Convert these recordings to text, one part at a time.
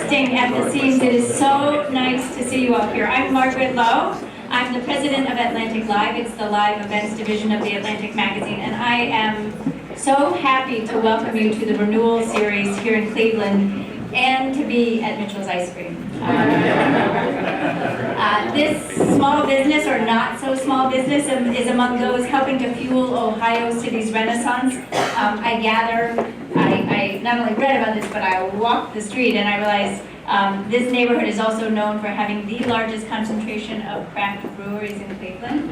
bursting at the seams. It is so nice to see you all here. I'm Margaret Lowe. I'm the president of AtlanticLIVE. It's the live events division of the Atlantic magazine, and I am so happy to welcome you to the Renewal series here in Cleveland and to be at Mitchell's Ice Cream. This small business, or not so small business, is among those helping to fuel Ohio City's renaissance. I gather, I not only read about this, but I walked the street and I realized this neighborhood is also known for having the largest concentration of craft breweries in Cleveland.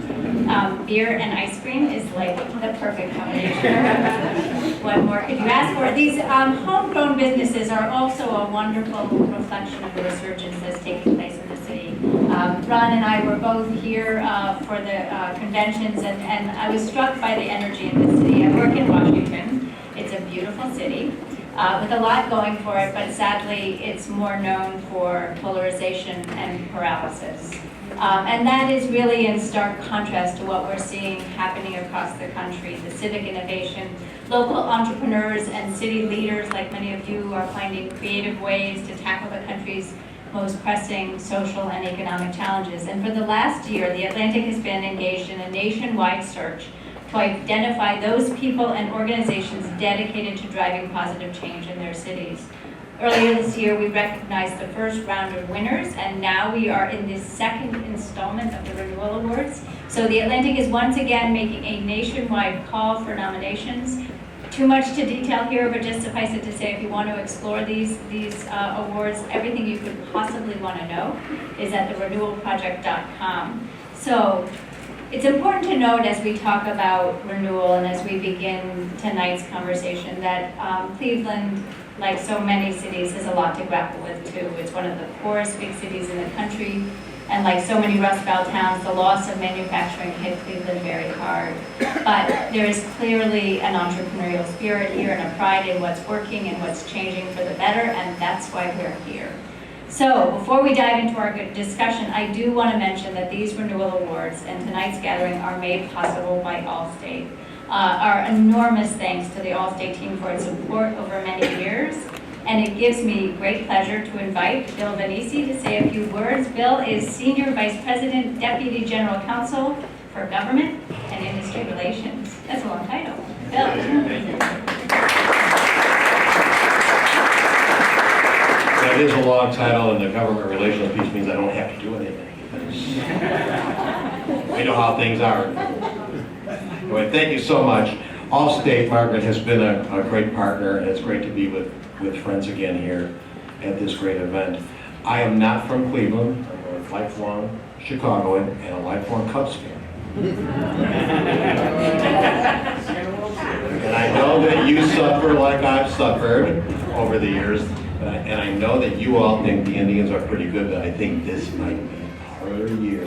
Beer and ice cream is like the perfect combination. What more could you ask for? These homegrown businesses are also a wonderful reflection of the resurgence that's taking place in the city. Ron and I were both here for the conventions, and I was struck by the energy in the city. I work in Washington. It's a beautiful city with a lot going for it, but sadly it's more known for polarization and paralysis. And that is really in stark contrast to what we're seeing happening across the country. The civic innovation, local entrepreneurs and city leaders, like many of you, are finding creative ways to tackle the country's most pressing social and economic challenges. And for the last year, the Atlantic has been engaged in a nationwide search to identify those people and organizations dedicated to driving positive change in their cities. Earlier this year, we recognized the first round of winners, and now we are in the second installment of the Renewal Awards. So the Atlantic is once again making a nationwide call for nominations. Too much to detail here, but just suffice it to say, if you want to explore these awards, everything you could possibly want to know is at therenewalproject.com. So it's important to note as we talk about renewal and as we begin tonight's conversation that Cleveland, like so many cities, has a lot to grapple with too. It's one of the poorest big cities in the country, and like so many Rust Belt towns, the loss of manufacturing hit Cleveland very hard. But there is clearly an entrepreneurial spirit here and a pride in what's working and what's changing for the better, and that's why we're here. So before we dive into our discussion, I do want to mention that these Renewal Awards and tonight's gathering are made possible by Allstate. Our enormous thanks to the Allstate team for its support over many years. And it gives me great pleasure to invite Bill Vainisi to say a few words. Bill is Senior Vice President, Deputy General Counsel for Government and Industry Relations. That's a long title. Bill. Thank you. That is a long title, and the government relations piece means I don't have to do anything. We know how things are. Anyway, thank you so much. Allstate, Margaret, has been a great partner, and it's great to be with friends again here at this great event. I am not from Cleveland. I'm a lifelong Chicagoan and a lifelong Cubs fan. And I know that you suffer like I've suffered over the years, and I know that you all think the Indians are pretty good, but I think this might be our year.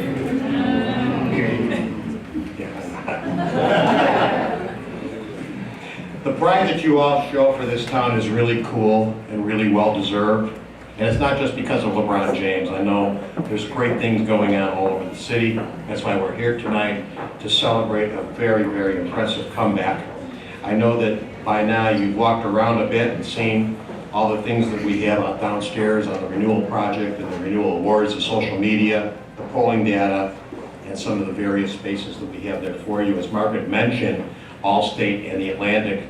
The pride that you all show for this town is really cool and really well deserved. And it's not just because of LeBron James. I know there's great things going on all over the city. That's why we're here tonight, to celebrate a very, very impressive comeback. I know that by now you've walked around a bit and seen all the things that we have out downstairs on the Renewal Project and the Renewal Awards, the social media, the polling data, and some of the various spaces that we have there for you. As Margaret mentioned, Allstate and the Atlantic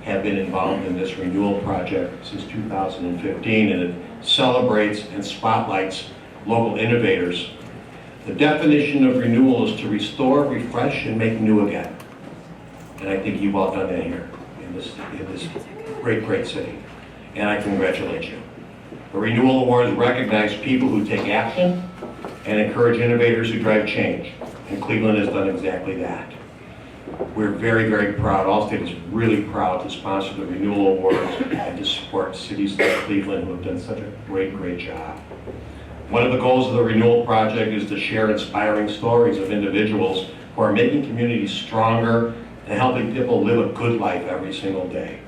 have been involved in this Renewal Project since 2015, and it celebrates and spotlights local innovators. The definition of renewal is to restore, refresh, and make new again. And I think you've all done that here in this great, great city. And I congratulate you. The Renewal Awards recognize people who take action and encourage innovators who drive change. And Cleveland has done exactly that. We're very, very proud. Allstate is really proud to sponsor the Renewal Awards and to support cities like Cleveland who have done such a great, great job. One of the goals of the Renewal Project is to share inspiring stories of individuals who are making communities stronger and helping people live a good life every single day.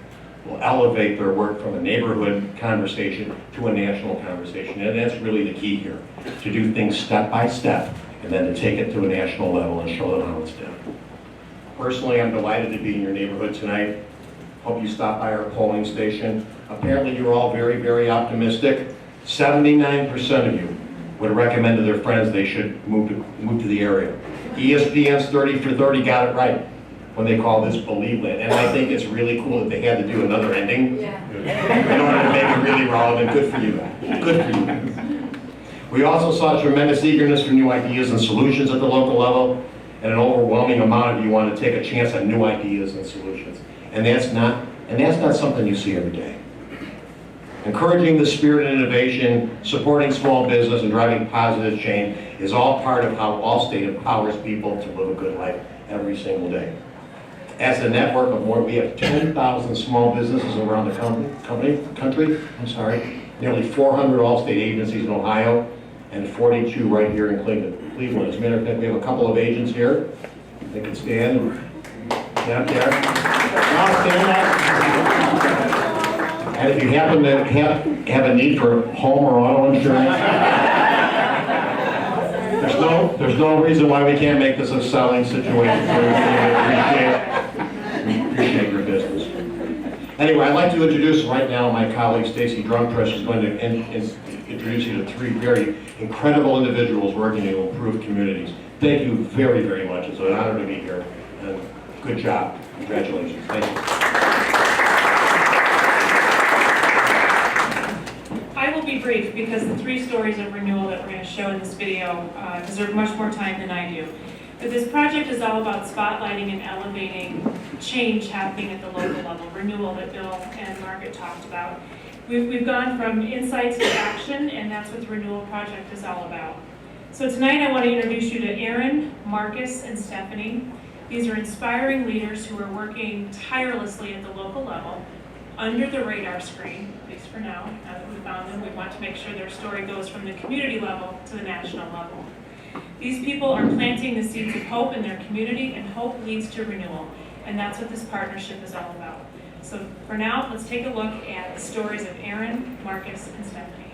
We'll elevate their work from a neighborhood conversation to a national conversation, and that's really the key here, to do things step by step and then to take it to a national level and show them how it's done. Personally, I'm delighted to be in your neighborhood tonight. Hope you stopped by our polling station. Apparently you're all very, very optimistic. 79% of you would recommend to their friends they should move to the area. ESPN's 30 for 30 got it right when they call this Believe Land. And I think it's really cool that they had to do another ending in order to make it really relevant. Good for you. Good for you. We also saw tremendous eagerness for new ideas and solutions at the local level, and an overwhelming amount of you want to take a chance on new ideas and solutions. And that's not something you see every day. Encouraging the spirit and innovation, supporting small business, and driving positive change is all part of how Allstate empowers people to live a good life every single day. As a network of more, we have 10,000 small businesses around the country. Nearly 400 Allstate agencies in Ohio, and 42 right here in Cleveland. As a matter of fact, we have a couple of agents here. They can stand and stand up there. Now stand up. And if you happen to have a need for home or auto insurance, there's no reason why we can't make this a selling situation. We appreciate your business. Anyway, I'd like to introduce right now my colleague Stacy Drumtra. She's going to introduce you to three very incredible individuals working to improve communities. Thank you very, very much. It's an honor to be here. And good job. Congratulations. Thank you. I will be brief because the three stories of renewal that we're going to show in this video deserve much more time than I do. But this project is all about spotlighting and elevating change happening at the local level, renewal that Bill and Margaret talked about. We've gone from insights to action, and that's what the Renewal Project is all about. So tonight I want to introduce you to Aaron, Marcus, and Stephanie. These are inspiring leaders who are working tirelessly at the local level, under the radar screen, at least for now. Now that we've found them, we want to make sure their story goes from the community level to the national level. These people are planting the seeds of hope in their community, and hope leads to renewal. And that's what this partnership is all about. So for now, let's take a look at the stories of Aaron, Marcus, and Stephanie.